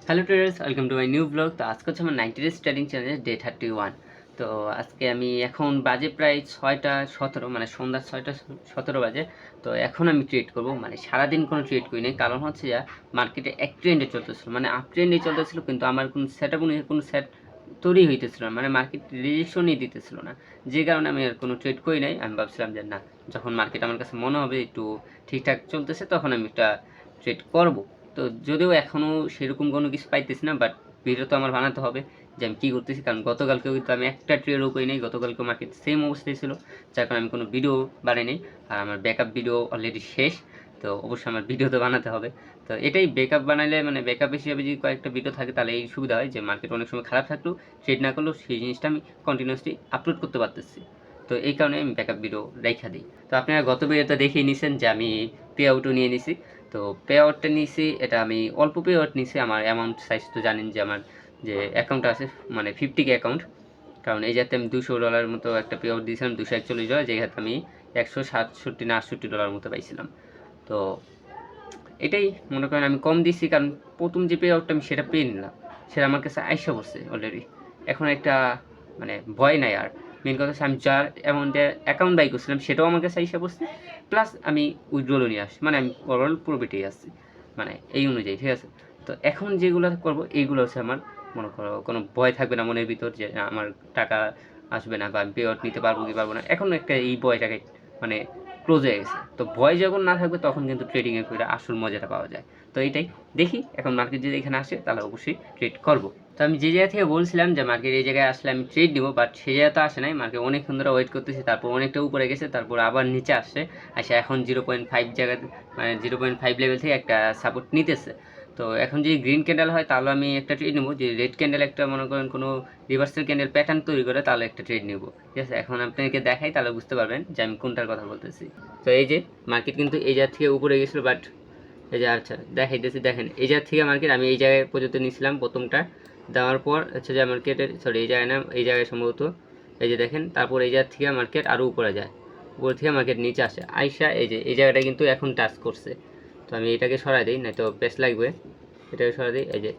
Hello traders, welcome to my new blog. তো আজকে হচ্ছে আমার 90 ডেজ ট্রেডিং চ্যানেলের ডে 31। তো আজকে আমি এখন বাজে প্রায় 6টা 17, মানে সন্ধ্যা 6টা 17 বাজে। তো এখন আমি ট্রেড করব, মানে সারাদিন কোনো ট্রেড করি নাই, কারণ হচ্ছে যা মার্কেটে এক ট্রেন্ডে চলতেছিল, মানে আপ ট্রেন্ডে চলতেছিল, কিন্তু আমার কোনো সেট আপ কোনো সেট তৈরি হইতেছিল না, মানে মার্কেট রিজেকশনই দিতেছিল না। যে কারণে আমি আর কোনো ট্রেড করি নাই। আমি ভাবছিলাম যে না, যখন মার্কেট আমার কাছে মনে হবে একটু ঠিকঠাক চলতেছে তখন আমি একটা ট্রেড করব। তো যদিও এখনও সেরকম কোনো কিছু পাইতেছি না, বাট ভিডিও তো আমার বানাতে হবে যে আমি কী করতেছি, কারণ গতকালকেও কিন্তু আমি একটা ট্রেডও করি নাই। গতকালকে মার্কেট সেম অবস্থায় ছিল, যার কারণে আমি কোনো ভিডিও বানাই নাই। আর আমার ব্যাকআপ ভিডিও অলরেডি শেষ, তো অবশ্যই আমার ভিডিও তো বানাতে হবে। তো এটাই ব্যাকআপ বানালে, মানে ব্যাকআপ হিসেবে যদি কয়েকটা ভিডিও থাকে তাহলে এই সুবিধা হয় যে মার্কেট অনেক সময় খারাপ থাকলেও ট্রেড না করলেও সেই জিনিসটা আমি কন্টিনিউয়াসলি আপলোড করতে পারতেছি। তো এই কারণে আমি ব্যাকআপ ভিডিও রেখা দিই। তো আপনারা গত ভিডিওতে দেখেই নিছেন যে আমি পে আউটও নিয়ে নিছি। তো পে আউটটা নিয়েছি, এটা আমি অল্প পে আউট নিয়েছি। আমার অ্যামাউন্ট সাইজ তো জানেন যে আমার যে অ্যাকাউন্ট আছে, মানে 50K অ্যাকাউন্ট। কারণ এই যাতে আমি $200 মতো একটা পে আউট দিয়েছিলাম, $241, যে হাতে আমি $167 না $68 মতো পাইছিলাম। তো এটাই মনে করেন আমি কম দিছি, কারণ প্রথম যে পে আউটটা আমি সেটা পেয়ে নিলাম, সেটা আমার কাছে আইসা পড়ছে অলরেডি। এখন একটা মানে ভয় নাই আর। মেন কথা হচ্ছে আমি যার অ্যামাউন্টের অ্যাকাউন্ট বাই করছিলাম সেটাও আমার কাছে আইসা পড়ছে, প্লাস আমি উইথড্রলও নিয়ে আসছি, মানে আমি ওভারঅল প্রফিটেই আসছি, মানে এই অনুযায়ী, ঠিক আছে। তো এখন যেগুলো করবো এইগুলো হচ্ছে আমার, মনে করো কোনো ভয় থাকবে না মনের ভিতর যে আমার টাকা আসবে না বা আমি পে আউট নিতে পারবো কি পারবো না। এখন একটা এই ভয়টাকে মানে ক্লোজ হয়ে গেছে। তো ভয় যখন না থাকবে তখন কিন্তু ট্রেডিংয়ে করে আসল মজাটা পাওয়া যায়। তো এইটাই দেখি, এখন মার্কেট যদি এখানে আসে তাহলে অবশ্যই ট্রেড করবো। তো আমি যে জায়গা থেকে বলছিলাম যে মার্কেট এই জায়গায় আসলে আমি ট্রেড নিবো, বাট সেই জায়গা তো আসে নাই। মার্কেট অনেকক্ষণ ধরে ওয়েট করতেছি, তারপর অনেকটা উপরে গেছে, তারপর আবার নিচে আসছে। এখন 0.5 জায়গা, মানে 0.5 লেভেল থেকে একটা সাপোর্ট নিতেছে। তো এখন যদি গ্রিন ক্যান্ডেল হয় তাহলে আমি একটা ট্রেড নেবো, যে রেড ক্যান্ডেল একটা মনে করেন কোনো রিভার্সাল ক্যান্ডেল প্যাটার্ন তৈরি করে তাহলে একটা ট্রেড নেবো, ঠিক আছে। এখন আপনাকে দেখাই তাহলে বুঝতে পারবেন যে আমি কোনটার কথা বলতেছি। তো এই যে মার্কেট কিন্তু এই জায়গা থেকে উপরে গেছিলো, বাট এই যে আচ্ছা দেখাইতেছি, দেখেন এই জায়গা থেকে মার্কেট আমি এই জায়গায় পর্যন্ত নিয়েছিলাম প্রথমটা, দেওয়ার পর হচ্ছে যে মার্কেটের সরি এই জায়গায় না, এই জায়গায় সম্ভবত এই যে দেখেন, তারপর এই জায়গা থেকে মার্কেট আরও উপরে যায়, উপর থেকে মার্কেট নিচে আসে আইসা এই যে এই জায়গাটা কিন্তু এখন টাচ করছে। তো আমি এটাকে সরাই দিই, নয়তো পেস লাগবে, এটাকে সরাই দিই। এই যে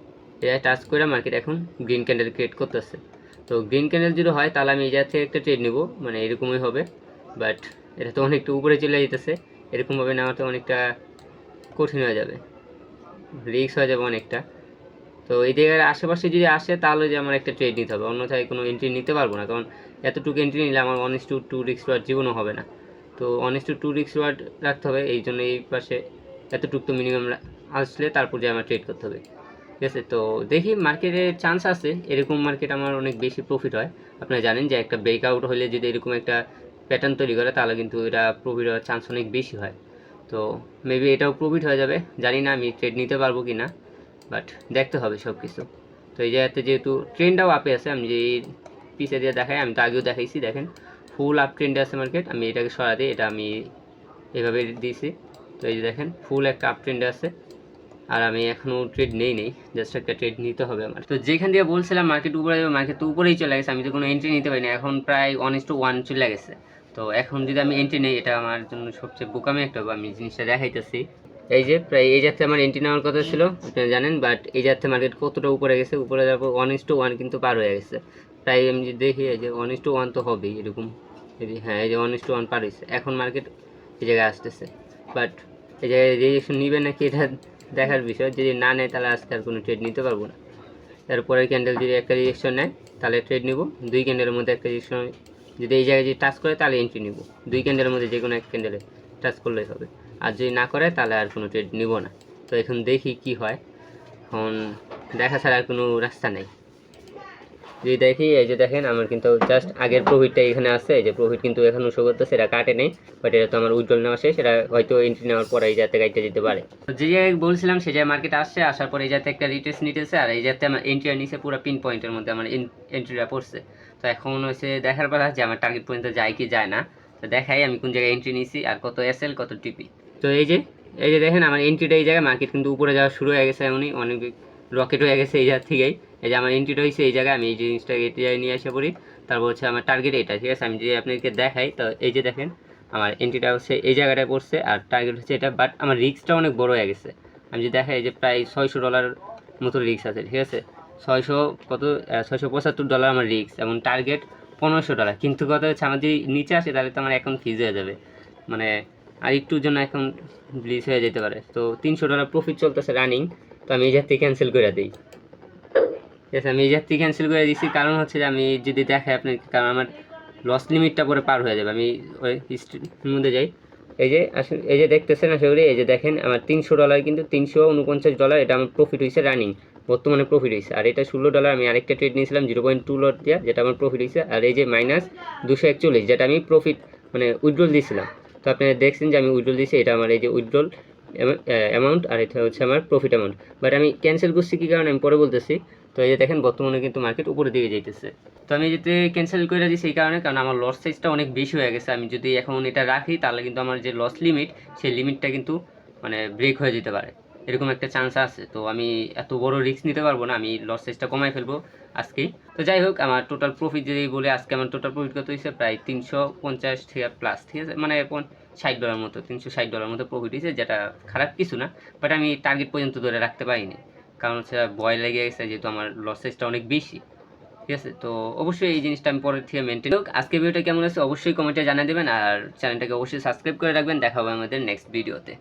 এটা টাচ করে মার্কেট এখন গ্রিন ক্যান্ডেল ক্রিয়েট করতেছে। তো গ্রিন ক্যান্ডেল যদি হয় তাহলে আমি এই জায়গা থেকে একটা ট্রেড নেবো, মানে এরকমই হবে। বাট এটা তো অনেকটা উপরে চলে যেতেছে, এরকমভাবে নেওয়াতে অনেকটা কঠিন হয়ে যাবে, রিস্ক হয়ে যাবে অনেকটা। তো এই জায়গার আশেপাশে যদি আসে তাহলে যে আমার একটা ট্রেড নিতে হবে, অন্যথায় কোনো এন্ট্রি নিতে পারবো না, কারণ এতটুকু এন্ট্রি নিলে আমার 1:2 রিস্ক ওয়ার্ড জীবনও হবে না। তো 1:2 রিস্ক ওয়ার্ড রাখতে হবে, এই জন্য এই পাশে এতটুকু তো মিনিমাম আসলে তারপর যে আমার ট্রেড করতে হবে, ঠিক আছে। তো দেখি মার্কেটের চান্স আছে, এরকম মার্কেট আমার অনেক বেশি প্রফিট হয়। আপনারা জানেন যে একটা ব্রেকআউট হলে যদি এরকম একটা প্যাটার্ন তৈরি করে তাহলে কিন্তু এটা প্রফিট হওয়ার চান্স অনেক বেশি হয়। তো মেবি এটাও প্রফিট হয়ে যাবে, জানি না আমি ট্রেড নিতে পারবো কি না, বাট দেখতে হবে সব কিছু। তো এই জায়গাতে যেহেতু ট্রেন্ডটাও আপে আছে, আমি যে পিছিয়ে দিয়ে দেখাই, আমি তো আগেও দেখাইছি, দেখেন ফুল আপ ট্রেন্ডে আছে মার্কেট। আমি এটাকে সরা দিই, এটা আমি এভাবে দিয়েছি। তো এই যে দেখেন ফুল একটা আপ ট্রেন্ডে আছে, আর আমি এখনও ট্রেড নেই, জাস্ট একটা ট্রেড নিতে হবে আমার। তো যেখান দিয়ে বলছিলাম মার্কেট উপরে যাবে, মার্কেট তো উপরেই চলে গেছে, আমি তো কোনো এন্ট্রি নিতে পারি না, এখন প্রায় 1:1 চলে গেছে। তো এখন যদি আমি এন্ট্রি নেই, এটা আমার জন্য সবচেয়ে বোকামি একটা হবে। আমি জিনিসটা দেখাইতেছি, এই যে প্রায় এই যাতে আমার এন্ট্রি নেওয়ার কথা ছিল, আপনারা জানেন, বাট এই যাতে মার্কেট কতটা উপরে গেছে, উপরে যাওয়ার পর 1:1 কিন্তু পার হয়ে গেছে। প্রায় আমি যদি দেখি এই যে 1:1 তো হবেই এরকম, এই যে হ্যাঁ এই যে 1:1 পার হয়েছে। এখন মার্কেট এই জায়গায় আসতেছে, বাট এই জায়গায় রিজেকশন নিবে নাকি এটা দেখার বিষয়। যদি না নেয় তাহলে আজকে আর কোনো ট্রেড নিতে পারবো না। তারপরের ক্যান্ডেল যদি একটা রিজেকশন নেয় তাহলে ট্রেড নিব, দুই ক্যান্ডেলের মধ্যে একটা রিজেকশন যদি এই জায়গায় যদি টাচ করে তাহলে এন্ট্রি নিব, দুই ক্যান্ডেলের মধ্যে যে কোনো এক ক্যান্ডেলে টাচ করলেই হবে। আর যদি না করে তাহলে আর কোনো ট্রেড নিব না। তো এখন দেখি কি হয়, এখন দেখা ছাড়া আর কোনো রাস্তা নেই। যদি দেখি এই যে দেখেন আমার কিন্তু জাস্ট আগের প্রফিটটা এখানে আছে, এই যে প্রফিট কিন্তু এখনও শো করতেছে, এটা কাটে নেই, বাট এটা তো আমার উইথড্রল নেওয়া শেষ, এটা হয়তো এন্ট্রি নেওয়ার পরে এই যাতে কাটতে যেতে পারে। তো যে জায়গায় বলছিলাম সে জায়গায় মার্কেট আসছে, আসার পরে এই যাতে একটা রিটেস্ট নিতেছে, আর এই যাতে আমার এন্ট্রি নিচে পুরো পিন পয়েন্টের মধ্যে আমার এন্ট্রিটা পড়ছে। তো এখন হচ্ছে দেখার কথা যে আমার টার্গেট পর্যন্ত যায় কি যায় না। তো দেখাই আমি কোন জায়গায় এন্ট্রি নিয়েছি আর কত এসএল কত টিপি। তো এই যে দেখেন আমার এন্ট্রিটা এই জায়গায়, মার্কেট কিন্তু উপরে যাওয়া শুরু হয়ে গেছে, এমনই অনেক রকেট হয়ে গেছে এই জায়গা থেকেই। এই যে আমার এন্ট্রিটা হয়েছে এই জায়গায়, আমি এই জিনিসটা এটি নিয়ে আসা পড়ি। তারপর হচ্ছে আমার টার্গেট এটা, ঠিক আছে। আমি যদি আপনাদেরকে দেখাই, তো এই যে দেখেন আমার এন্ট্রিটা হচ্ছে এই জায়গাটায় পড়ছে আর টার্গেট হচ্ছে এটা, বাট আমার রিস্কটা অনেক বড় হয়ে গেছে। আমি যদি দেখাই, এই যে প্রায় $600 মতো রিস্ক আছে, ঠিক আছে। 675 ডলার আমার রিস্ক এবং টার্গেট $1500। কিন্তু কথা হচ্ছে আমার যদি নিচে আসে তাহলে তো আমার অ্যাকাউন্ট ফ্রিজ হয়ে যাবে, মানে আর একটুর জন্য অ্যাকাউন্ট ব্লিচ হয়ে যেতে পারে। তো $300 প্রফিট চলতেছে রানিং, তো আমি এই জায়গা থেকে ক্যান্সেল করে দিই। ঠিক আছে, আমি এই জায়গা থেকে ক্যান্সেল করে দিচ্ছি, কারণ হচ্ছে যে আমি যদি দেখাই আপনার, কারণ আমার লস লিমিটটা পরে পার হয়ে যাবে। আমি ওই হিস্ট্রির মধ্যে যাই, এই যে দেখতেছেন আশা করি, এই যে দেখেন আমার $300 কিন্তু $349 এটা আমার প্রফিট হয়েছে রানিং, বর্তমানে প্রফিট হয়েছে। আর এটা $16 আমি আরেকটা ট্রেড নিয়েছিলাম 0.2 লট দিয়ে, যেটা আমার প্রফিট হয়েছে। আর এই যে -241 যেটা আমি প্রফিট মানে উইথড্রল দিয়েছিলাম। তো আপনারা দেখছেন যে আমি উইথড্রল দিয়েছি, এটা আমার এই যে উইথড্রল অ্যামাউন্ট, আর এটা হচ্ছে আমার প্রফিট অ্যামাউন্ট। বাট আমি ক্যান্সেল করছি কী কারণে আমি পরে বলতেছি। তো এই যে দেখেন বর্তমানে কিন্তু মার্কেট উপরের দিকে যাইতেছে। তো আমি যেতে ক্যান্সেল করে দিই সেই কারণে, কারণ আমার লস সাইজটা অনেক বেশি হয়ে গেছে। আমি যদি এখন এটা রাখি তাহলে কিন্তু আমার যে লস লিমিট, সেই লিমিটটা কিন্তু মানে ব্রেক হয়ে যেতে পারে, এরকম একটা চান্স আছে। তো আমি এত বড় রিস্ক নিতে পারবো না, আমি লস সাইজটা কমাই ফেলবো আজকেই। তো যাই হোক, আমার টোটাল প্রফিট যদি বলে, আজকে আমার টোটাল প্রফিট কত হয়েছে, প্রায় 350 থেকে প্লাস, ঠিক আছে, মানে $60 মতো, $360 মতো প্রফিট হয়েছে, যেটা খারাপ কিছু না। বাট আমি টার্গেট পর্যন্ত ধরে রাখতে পারিনি, কারণ হচ্ছে ভয় লেগে গেছে, যেহেতু আমার লস সাইজটা অনেক বেশি। ঠিক আছে, তো অবশ্যই এই জিনিসটা আমি পরের থেকে মেনটেন হোক। আজকে ভিডিওটা কেমন আছে অবশ্যই কমেন্টে জানিয়ে দেবেন, আর চ্যানেলটাকে অবশ্যই সাবস্ক্রাইব করে রাখবেন। দেখা হবে আমাদের নেক্সট ভিডিওতে।